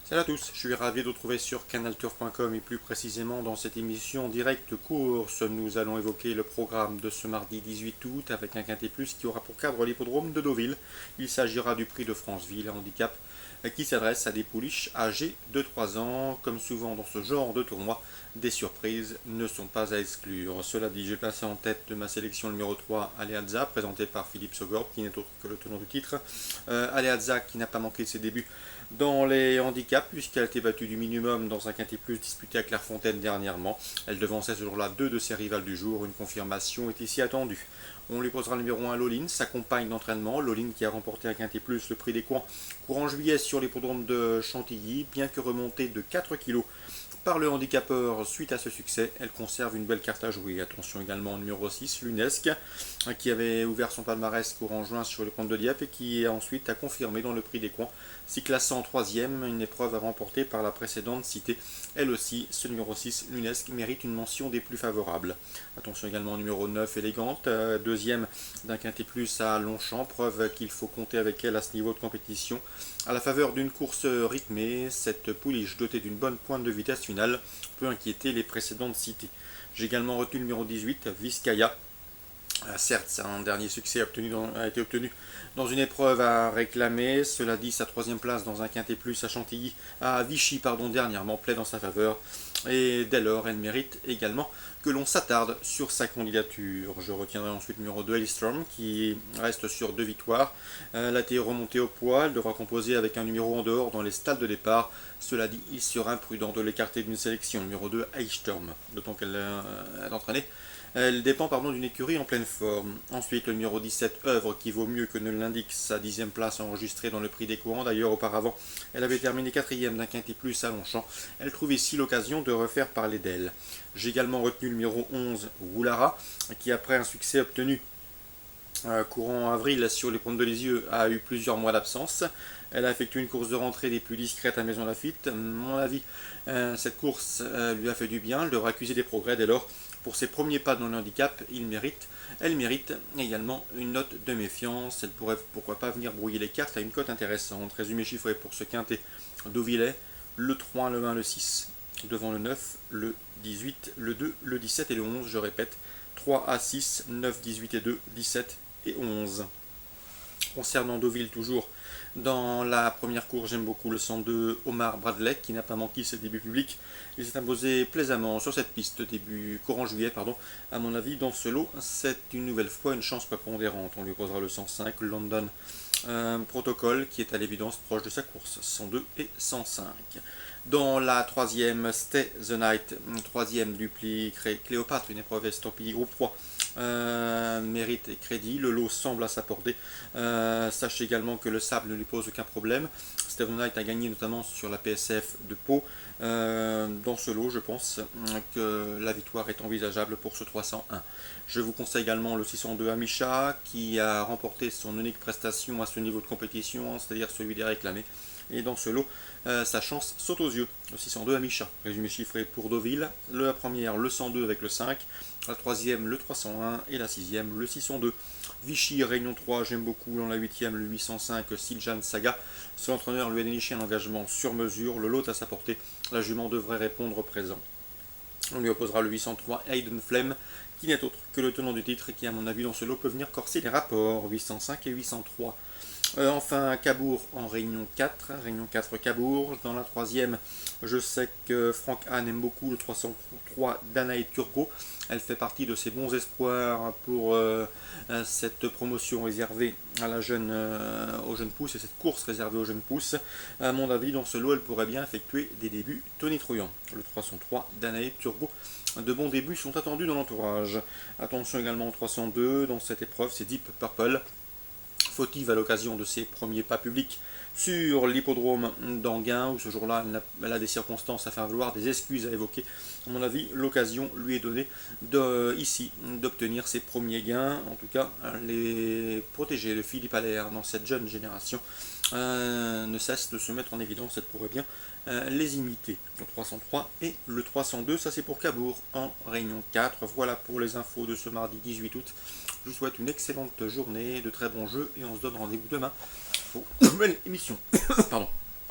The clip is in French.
Salut à tous, je suis ravi de vous retrouver sur canalturf.com et plus précisément dans cette émission directe course. Nous allons évoquer le programme de ce mardi 18 août avec un quintet plus qui aura pour cadre l'hippodrome de Deauville. Il s'agira du prix de Franceville, un handicap qui s'adresse à des pouliches âgées de 3 ans. Comme souvent dans ce genre de tournoi, des surprises ne sont pas à exclure. Cela dit, j'ai placé en tête de ma sélection le numéro 3, Aleazza, présenté par Philippe Sogor, qui n'est autre que le tenant du titre. Aleazza qui n'a pas manqué ses débuts dans les handicaps, puisqu'elle a été battue du minimum dans un quintet plus disputé à Clairefontaine dernièrement. Elle devançait ce jour-là deux de ses rivales du jour. Une confirmation est ici attendue. On lui posera le numéro 1 Loline, sa compagne d'entraînement. Loline qui a remporté un quintet plus, le prix des coins, courant juillet sur l'hippodrome de Chantilly. Bien que remontée de 4 kg par le handicapeur suite à ce succès, elle conserve une belle carte à jouer. Attention également au numéro 6, Lunesque, qui avait ouvert son palmarès courant juin sur le compte de Dieppe et qui ensuite a confirmé dans le prix des coins, s'y classant en troisième, une épreuve remportée par la précédente citée. Elle aussi, ce numéro 6, Lunesque, mérite une mention des plus favorables. Attention également au numéro 9, Élégante, deuxième d'un quintet plus à Longchamp, preuve qu'il faut compter avec elle à ce niveau de compétition. À la faveur d'une course rythmée, cette pouliche dotée d'une bonne pointe de vitesse finale peut inquiéter les précédentes citées. J'ai également retenu le numéro 18, Vizcaya. Certes, un dernier succès a été obtenu dans une épreuve à réclamer. Cela dit, sa troisième place dans un quintet plus à Chantilly, à Vichy, dernièrement, plaît dans sa faveur. Et dès lors, elle mérite également que l'on s'attarde sur sa candidature. Je retiendrai ensuite le numéro 2, Hellstrom, qui reste sur 2 victoires. Elle a été remontée au poids, elle devra composer avec un numéro en dehors dans les stades de départ. Cela dit, il sera imprudent de l'écarter d'une sélection. Numéro 2, Hellstrom, d'autant qu'elle est entraînée. Elle dépend d'une écurie en pleine forme. Ensuite, le numéro 17, Œuvre, qui vaut mieux que ne l'indique sa 10e place enregistrée dans le prix des courants. D'ailleurs, auparavant, elle avait terminé 4e d'un quintet plus à Longchamp. Elle trouve ici l'occasion de refaire parler d'elle. J'ai également retenu le numéro 11, Woulara, qui après un succès obtenu courant avril sur les Ponts de Lisieux a eu plusieurs mois d'absence. Elle a effectué une course de rentrée des plus discrètes à Maison Lafitte. À mon avis, cette course lui a fait du bien. Elle devra accuser des progrès dès lors. Pour ses premiers pas dans le handicap, elle mérite également une note de méfiance. Elle pourrait pourquoi pas venir brouiller les cartes à une cote intéressante. Résumé chiffré pour ce quintet: Deauvillais, le 3, le 1, le 6, devant le 9, le 18, le 2, le 17 et le 11, je répète, 3 à 6, 9, 18 et 2, 17 et 11. Concernant Deauville toujours, dans la première course, j'aime beaucoup le 102 Omar Bradley qui n'a pas manqué ses débuts publics. Il s'est imposé plaisamment sur cette piste début courant juillet. À mon avis, dans ce lot, c'est une nouvelle fois une chance prépondérante. On lui posera le 105 London Protocol qui est à l'évidence proche de sa course, 102 et 105. Dans la troisième, Stay the Night, troisième du pli Cléopâtre, une épreuve estampillée groupe 3. Mérite et crédit, le lot semble à sa portée. Sachez également que le sable ne lui pose aucun problème. Steven Knight a gagné notamment sur la PSF de Pau. Dans ce lot, je pense que la victoire est envisageable pour ce 301. Je vous conseille également le 602 Amisha qui a remporté son unique prestation à ce niveau de compétition, c'est-à-dire celui des réclamés. Et dans ce lot, sa chance saute aux yeux. Le 602 Amisha, résumé chiffré pour Deauville. La première, le 102 avec le 5. La troisième, le 301. Et la sixième, le 602. Vichy, Réunion 3, j'aime beaucoup. Dans la huitième, le 805, Siljan Saga. Son entraîneur lui a déniché un engagement sur mesure. Le lot à sa portée. La jument devrait répondre présent. On lui opposera le 803 Hayden Flem, qui n'est autre que le tenant du titre et qui, à mon avis, dans ce lot peut venir corser les rapports. 805 et 803. Enfin, Cabourg en Réunion 4, Réunion 4 Cabourg. Dans la troisième, je sais que Franck Hahn aime beaucoup le 303 Danae Turgot. Elle fait partie de ses bons espoirs pour cette promotion réservée à la aux jeunes pousses et cette course réservée aux jeunes pousses. À mon avis, dans ce lot, elle pourrait bien effectuer des débuts tonitruants. Le 303 Danae Turgot. De bons débuts sont attendus dans l'entourage. Attention également au 302. Dans cette épreuve, c'est Deep Purple. Fautive à l'occasion de ses premiers pas publics sur l'hippodrome d'Anguin, où ce jour-là, elle a des circonstances à faire valoir, des excuses à évoquer. À mon avis, l'occasion lui est donnée ici d'obtenir ses premiers gains, en tout cas les protégés de Philippe Allaire dans cette jeune génération ne cesse de se mettre en évidence. Elle pourrait bien les imiter. Le 303 et le 302, ça c'est pour Cabourg en Réunion 4. Voilà pour les infos de ce mardi 18 août. Je vous souhaite une excellente journée, de très bons jeux et on se donne rendez-vous demain pour une nouvelle émission. Pardon.